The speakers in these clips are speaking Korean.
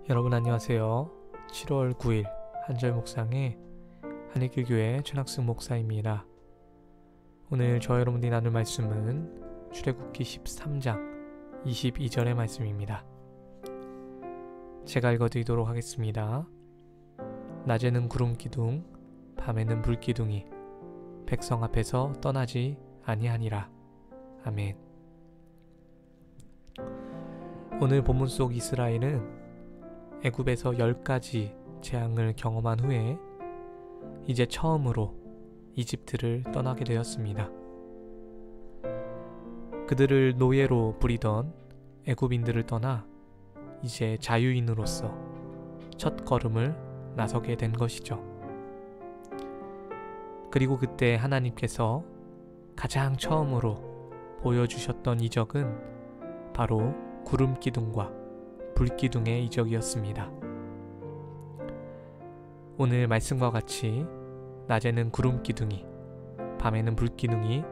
여러분 안녕하세요. 7월 9일 한절 묵상의 한일교회 최낙승 목사입니다. 오늘 저와 여러분들이 나눌 말씀은 출애굽기 13장 22절의 말씀입니다. 제가 읽어드리도록 하겠습니다. 낮에는 구름기둥, 밤에는 불기둥이 백성 앞에서 떠나지 아니하니라. 아멘. 오늘 본문 속 이스라엘은 애굽에서 10가지 재앙을 경험한 후에 이제 처음으로 이집트를 떠나게 되었습니다. 그들을 노예로 부리던 애굽인들을 떠나 이제 자유인으로서 첫 걸음을 나서게 된 것이죠. 그리고 그때 하나님께서 가장 처음으로 보여주셨던 이적은 바로 구름기둥과 불기둥의 이적이었습니다. 오늘 말씀과 같이 낮에는 구름기둥이, 밤에는 불기둥이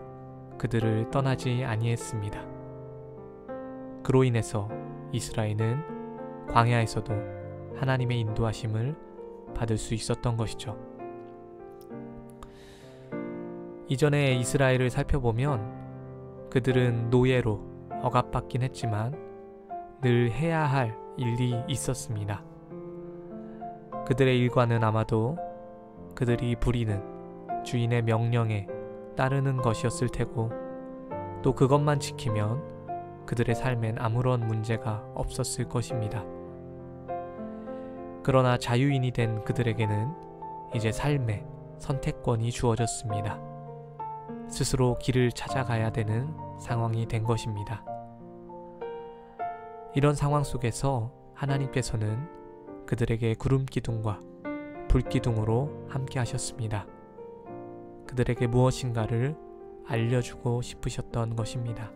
그들을 떠나지 아니했습니다. 그로 인해서 이스라엘은 광야에서도 하나님의 인도하심을 받을 수 있었던 것이죠. 이전에 이스라엘을 살펴보면 그들은 노예로 억압받긴 했지만 늘 해야 할 일이 있었습니다. 그들의 일과는 아마도 그들이 부리는 주인의 명령에 따르는 것이었을 테고, 또 그것만 지키면 그들의 삶엔 아무런 문제가 없었을 것입니다. 그러나 자유인이 된 그들에게는 이제 삶의 선택권이 주어졌습니다. 스스로 길을 찾아가야 되는 상황이 된 것입니다. 이런 상황 속에서 하나님께서는 그들에게 구름기둥과 불기둥으로 함께 하셨습니다. 그들에게 무엇인가를 알려주고 싶으셨던 것입니다.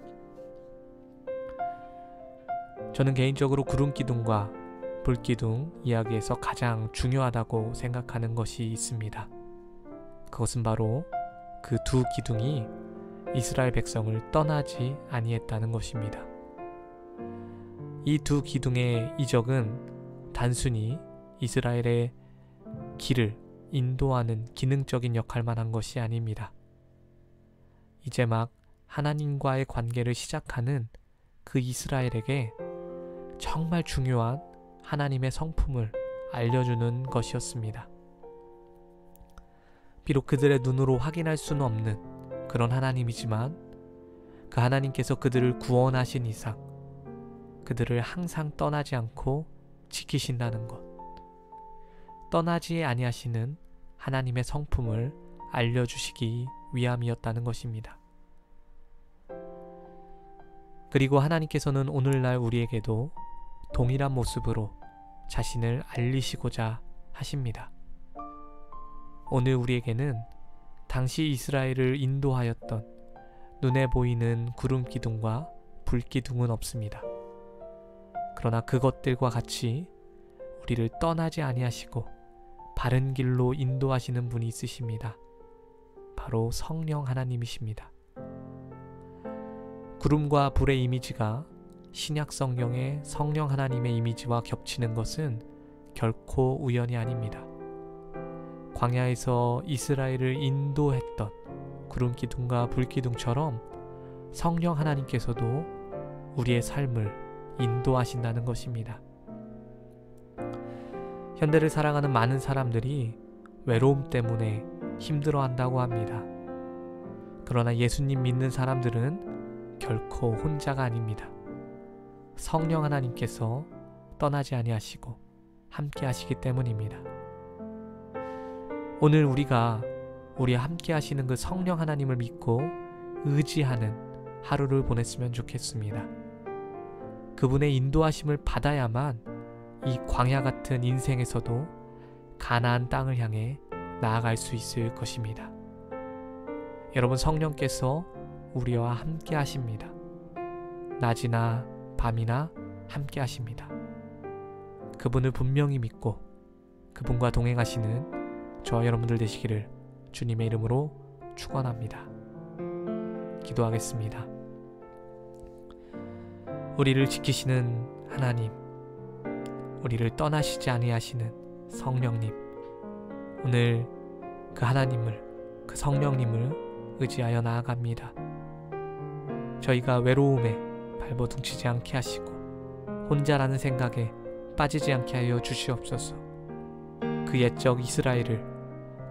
저는 개인적으로 구름기둥과 불기둥 이야기에서 가장 중요하다고 생각하는 것이 있습니다. 그것은 바로 그 두 기둥이 이스라엘 백성을 떠나지 아니했다는 것입니다. 이 두 기둥의 이적은 단순히 이스라엘의 길을 인도하는 기능적인 역할만 한 것이 아닙니다. 이제 막 하나님과의 관계를 시작하는 그 이스라엘에게 정말 중요한 하나님의 성품을 알려주는 것이었습니다. 비록 그들의 눈으로 확인할 수는 없는 그런 하나님이지만 그 하나님께서 그들을 구원하신 이상 그들을 항상 떠나지 않고 지키신다는 것, 떠나지 아니하시는 하나님의 성품을 알려주시기 위함이었다는 것입니다. 그리고 하나님께서는 오늘날 우리에게도 동일한 모습으로 자신을 알리시고자 하십니다. 오늘 우리에게는 당시 이스라엘을 인도하였던 눈에 보이는 구름기둥과 불기둥은 없습니다. 그러나 그것들과 같이 우리를 떠나지 아니하시고 바른 길로 인도하시는 분이 있으십니다. 바로 성령 하나님이십니다. 구름과 불의 이미지가 신약 성경의 성령 하나님의 이미지와 겹치는 것은 결코 우연이 아닙니다. 광야에서 이스라엘을 인도했던 구름기둥과 불기둥처럼 성령 하나님께서도 우리의 삶을 인도하신다는 것입니다. 현대를 살아가는 많은 사람들이 외로움 때문에 힘들어한다고 합니다. 그러나 예수님 믿는 사람들은 결코 혼자가 아닙니다. 성령 하나님께서 떠나지 아니하시고 함께 하시기 때문입니다. 오늘 우리가 함께 하시는 그 성령 하나님을 믿고 의지하는 하루를 보냈으면 좋겠습니다. 그분의 인도하심을 받아야만 이 광야 같은 인생에서도 가나안 땅을 향해 나아갈 수 있을 것입니다. 여러분, 성령께서 우리와 함께 하십니다. 낮이나 밤이나 함께 하십니다. 그분을 분명히 믿고 그분과 동행하시는 저와 여러분들 되시기를 주님의 이름으로 축원합니다. 기도하겠습니다. 우리를 지키시는 하나님, 우리를 떠나시지 아니하시는 성령님, 오늘 그 하나님을, 그 성령님을 의지하여 나아갑니다. 저희가 외로움에 발버둥치지 않게 하시고 혼자라는 생각에 빠지지 않게 하여 주시옵소서. 그 옛적 이스라엘을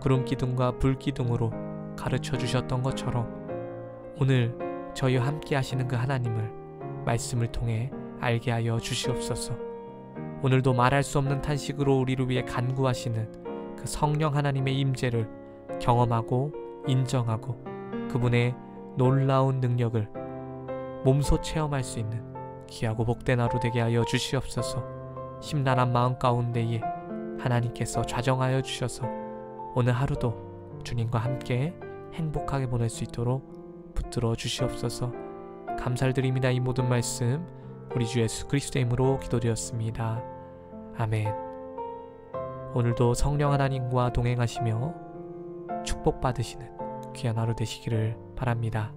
구름기둥과 불기둥으로 가르쳐 주셨던 것처럼 오늘 저희와 함께 하시는 그 하나님을 말씀을 통해 알게 하여 주시옵소서. 오늘도 말할 수 없는 탄식으로 우리를 위해 간구하시는 그 성령 하나님의 임재를 경험하고 인정하고 그분의 놀라운 능력을 몸소 체험할 수 있는 귀하고 복된 하루 되게 하여 주시옵소서. 심란한 마음 가운데에 하나님께서 좌정하여 주셔서 오늘 하루도 주님과 함께 행복하게 보낼 수 있도록 붙들어 주시옵소서. 감사를 드립니다. 이 모든 말씀 우리 주 예수 그리스도의 이름으로 기도드렸습니다. 아멘. 오늘도 성령 하나님과 동행하시며 축복받으시는 귀한 하루 되시기를 바랍니다.